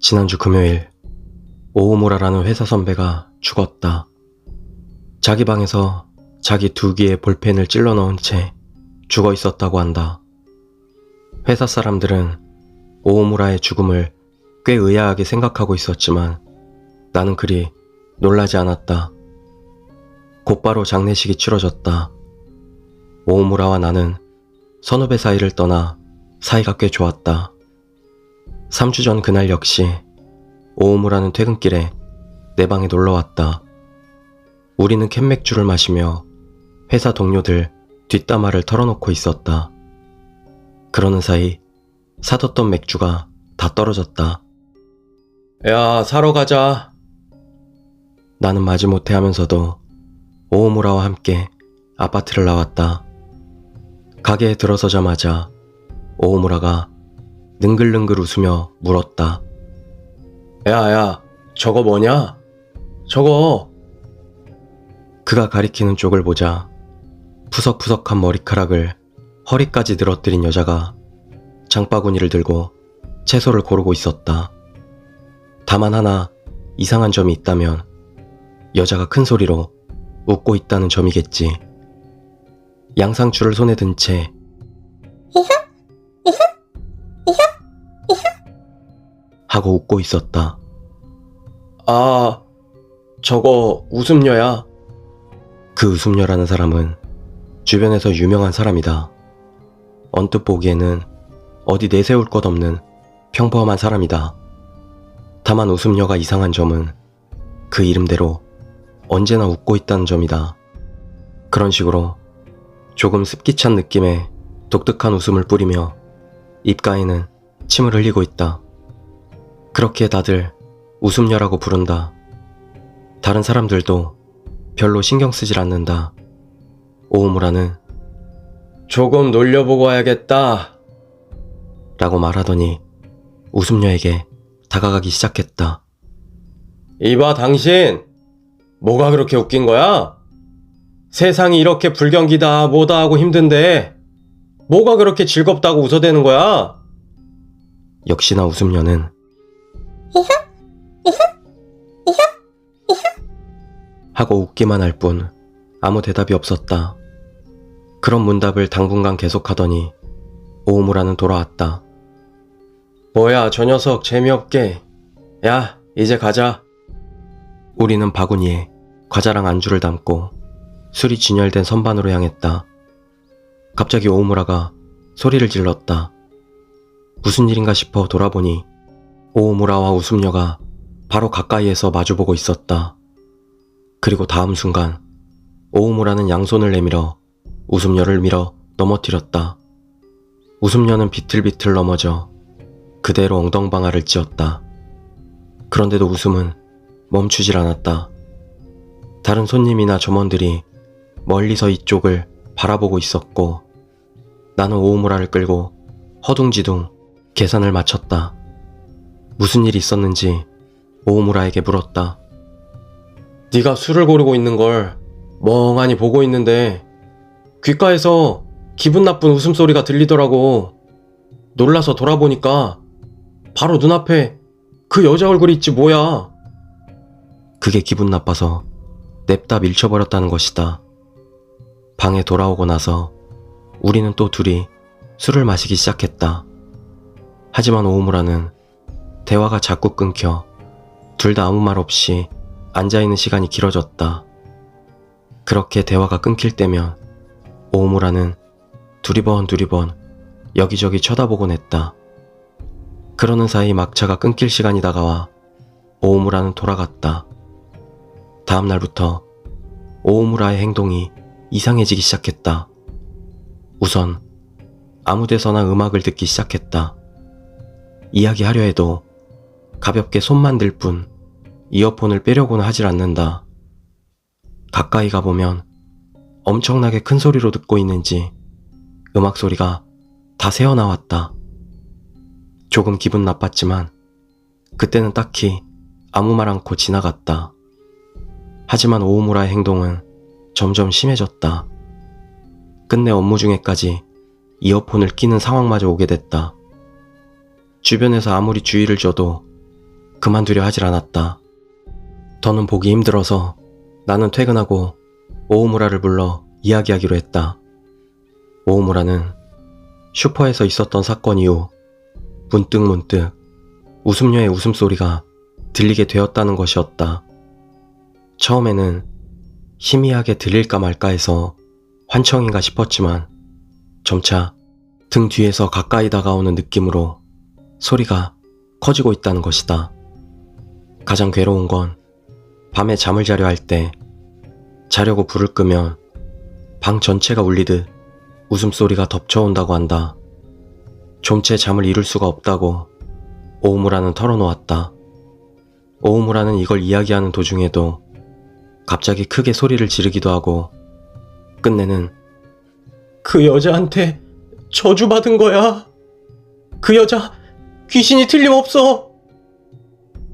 지난주 금요일 오우무라라는 회사 선배가 죽었다. 자기 방에서 자기 두 개의 볼펜을 찔러 넣은 채 죽어 있었다고 한다. 회사 사람들은 오우무라의 죽음을 꽤 의아하게 생각하고 있었지만 나는 그리 놀라지 않았다. 곧바로 장례식이 치러졌다. 오우무라와 나는 선후배 사이를 떠나 사이가 꽤 좋았다. 3주 전 그날 역시 오우무라는 퇴근길에 내 방에 놀러왔다. 우리는 캔맥주를 마시며 회사 동료들 뒷담화를 털어놓고 있었다. 그러는 사이 사뒀던 맥주가 다 떨어졌다. 야, 사러 가자. 나는 마지못해 하면서도 오우무라와 함께 아파트를 나왔다. 가게에 들어서자마자 오우무라가 능글능글 웃으며 물었다. 야, 저거 뭐냐? 저거. 그가 가리키는 쪽을 보자 푸석푸석한 머리카락을 허리까지 늘어뜨린 여자가 장바구니를 들고 채소를 고르고 있었다. 다만 하나 이상한 점이 있다면 여자가 큰 소리로 웃고 있다는 점이겠지. 양상추를 손에 든 채 하고 웃고 있었다. 아, 저거 웃음녀야. 그 웃음녀라는 사람은 주변에서 유명한 사람이다. 언뜻 보기에는 어디 내세울 것 없는 평범한 사람이다. 다만 웃음녀가 이상한 점은 그 이름대로 언제나 웃고 있다는 점이다. 그런 식으로 조금 습기찬 느낌의 독특한 웃음을 뿌리며 입가에는 침을 흘리고 있다. 그렇게 다들 웃음녀라고 부른다. 다른 사람들도 별로 신경 쓰질 않는다. 오우무라는 조금 놀려보고 와야겠다 라고 말하더니 웃음녀에게 다가가기 시작했다. 이봐 당신, 뭐가 그렇게 웃긴 거야? 세상이 이렇게 불경기다 뭐다 하고 힘든데 뭐가 그렇게 즐겁다고 웃어대는 거야? 역시나 웃음녀는 하고 웃기만 할 뿐 아무 대답이 없었다. 그런 문답을 당분간 계속하더니 오우무라는 돌아왔다. 뭐야 저 녀석 재미없게. 야 이제 가자. 우리는 바구니에 과자랑 안주를 담고 술이 진열된 선반으로 향했다. 갑자기 오우무라가 소리를 질렀다. 무슨 일인가 싶어 돌아보니 오우무라와 웃음녀가 바로 가까이에서 마주보고 있었다. 그리고 다음 순간 오우무라는 양손을 내밀어 웃음녀를 밀어 넘어뜨렸다. 웃음녀는 비틀비틀 넘어져 그대로 엉덩방아를 찧었다. 그런데도 웃음은 멈추질 않았다. 다른 손님이나 점원들이 멀리서 이쪽을 바라보고 있었고 나는 오우무라를 끌고 허둥지둥 계산을 마쳤다. 무슨 일이 있었는지 오우무라에게 물었다. 네가 술을 고르고 있는 걸 멍하니 보고 있는데 귓가에서 기분 나쁜 웃음소리가 들리더라고. 놀라서 돌아보니까 바로 눈앞에 그 여자 얼굴이 있지 뭐야. 그게 기분 나빠서 냅다 밀쳐버렸다는 것이다. 방에 돌아오고 나서 우리는 또 둘이 술을 마시기 시작했다. 하지만 오우무라는 대화가 자꾸 끊겨 둘 다 아무 말 없이 앉아있는 시간이 길어졌다. 그렇게 대화가 끊길 때면 오우무라는 두리번 여기저기 쳐다보곤 했다. 그러는 사이 막차가 끊길 시간이 다가와 오우무라는 돌아갔다. 다음 날부터 오우무라의 행동이 이상해지기 시작했다. 우선 아무 데서나 음악을 듣기 시작했다. 이야기하려 해도 가볍게 손만 들 뿐 이어폰을 빼려고는 하질 않는다. 가까이 가보면 엄청나게 큰 소리로 듣고 있는지 음악 소리가 다 새어나왔다. 조금 기분 나빴지만 그때는 딱히 아무 말 않고 지나갔다. 하지만 오우무라의 행동은 점점 심해졌다. 끝내 업무 중에까지 이어폰을 끼는 상황마저 오게 됐다. 주변에서 아무리 주의를 줘도 그만두려 하질 않았다. 더는 보기 힘들어서 나는 퇴근하고 오우무라를 불러 이야기하기로 했다. 오우무라는 슈퍼에서 있었던 사건 이후 문득 웃음녀의 웃음소리가 들리게 되었다는 것이었다. 처음에는 희미하게 들릴까 말까 해서 환청인가 싶었지만 점차 등 뒤에서 가까이 다가오는 느낌으로 소리가 커지고 있다는 것이다. 가장 괴로운 건 밤에 잠을 자려 할 때 자려고 불을 끄면 방 전체가 울리듯 웃음소리가 덮쳐온다고 한다. 좀채 잠을 이룰 수가 없다고 오우무라는 털어놓았다. 오우무라는 이걸 이야기하는 도중에도 갑자기 크게 소리를 지르기도 하고 끝내는 그 여자한테 저주받은 거야. 그 여자 귀신이 틀림없어.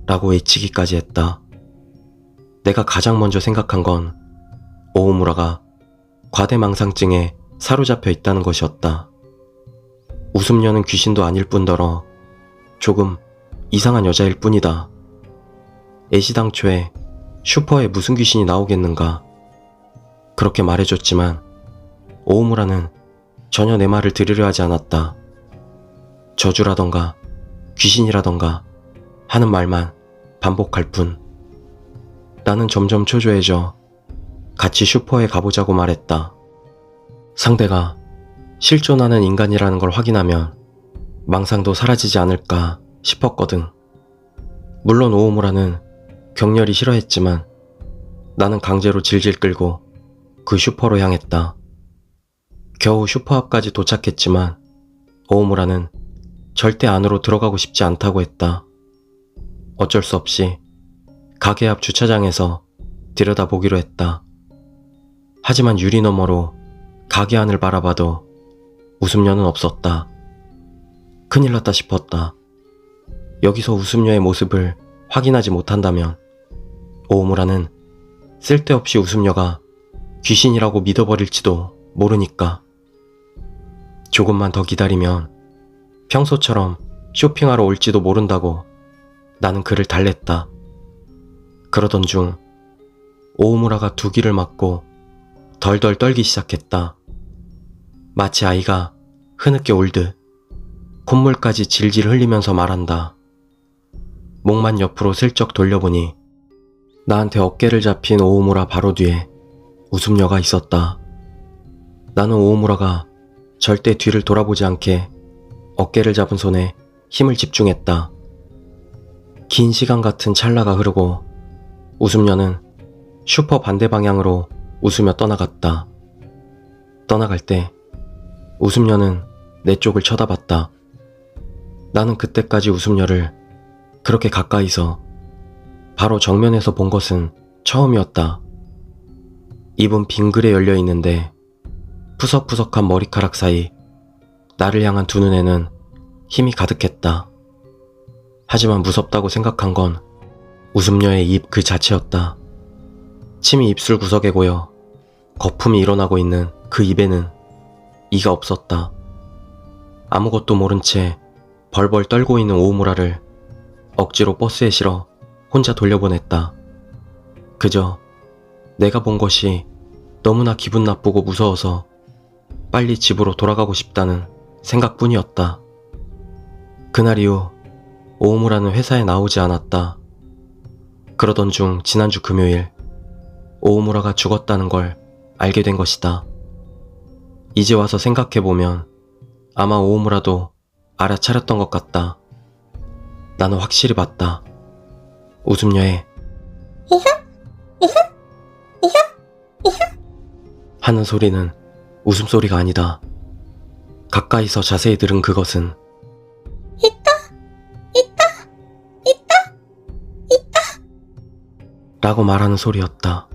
라고 외치기까지 했다. 내가 가장 먼저 생각한 건 오우무라가 과대망상증에 사로잡혀 있다는 것이었다. 웃음녀는 귀신도 아닐 뿐더러 조금 이상한 여자일 뿐이다. 애시당초에 슈퍼에 무슨 귀신이 나오겠는가 그렇게 말해줬지만 오우무라는 전혀 내 말을 들으려 하지 않았다. 저주라던가 귀신이라던가 하는 말만 반복할 뿐. 나는 점점 초조해져 같이 슈퍼에 가보자고 말했다. 상대가 실존하는 인간이라는 걸 확인하면 망상도 사라지지 않을까 싶었거든. 물론 오우무라는 격렬히 싫어했지만 나는 강제로 질질 끌고 그 슈퍼로 향했다. 겨우 슈퍼 앞까지 도착했지만 오우무라는 절대 안으로 들어가고 싶지 않다고 했다. 어쩔 수 없이 가게 앞 주차장에서 들여다보기로 했다. 하지만 유리 너머로 가게 안을 바라봐도 웃음녀는 없었다. 큰일 났다 싶었다. 여기서 웃음녀의 모습을 확인하지 못한다면 오우무라는 쓸데없이 웃음녀가 귀신이라고 믿어버릴지도 모르니까. 조금만 더 기다리면 평소처럼 쇼핑하러 올지도 모른다고 나는 그를 달랬다. 그러던 중 오우무라가 두 귀를 막고 덜덜 떨기 시작했다. 마치 아이가 흐느껴 울듯 콧물까지 질질 흘리면서 말한다. 목만 옆으로 슬쩍 돌려보니 나한테 어깨를 잡힌 오우무라 바로 뒤에 웃음녀가 있었다. 나는 오우무라가 절대 뒤를 돌아보지 않게 어깨를 잡은 손에 힘을 집중했다. 긴 시간 같은 찰나가 흐르고 웃음녀는 슈퍼 반대 방향으로 웃으며 떠나갔다. 떠나갈 때 웃음녀는 내 쪽을 쳐다봤다. 나는 그때까지 웃음녀를 그렇게 가까이서 바로 정면에서 본 것은 처음이었다. 입은 빙그레 열려 있는데 푸석푸석한 머리카락 사이 나를 향한 두 눈에는 힘이 가득했다. 하지만 무섭다고 생각한 건 웃음녀의 입 그 자체였다. 침이 입술 구석에 고여 거품이 일어나고 있는 그 입에는 이가 없었다. 아무것도 모른 채 벌벌 떨고 있는 오우무라를 억지로 버스에 실어 혼자 돌려보냈다. 그저 내가 본 것이 너무나 기분 나쁘고 무서워서 빨리 집으로 돌아가고 싶다는 생각뿐이었다. 그날 이후 오우무라는 회사에 나오지 않았다. 그러던 중 지난주 금요일 오우무라가 죽었다는 걸 알게 된 것이다. 이제 와서 생각해보면 아마 오우무라도 알아차렸던 것 같다. 나는 확실히 봤다. 웃음녀의 하는 소리는 웃음소리가 아니다. 가까이서 자세히 들은 그것은 있다 라고 말하는 소리였다.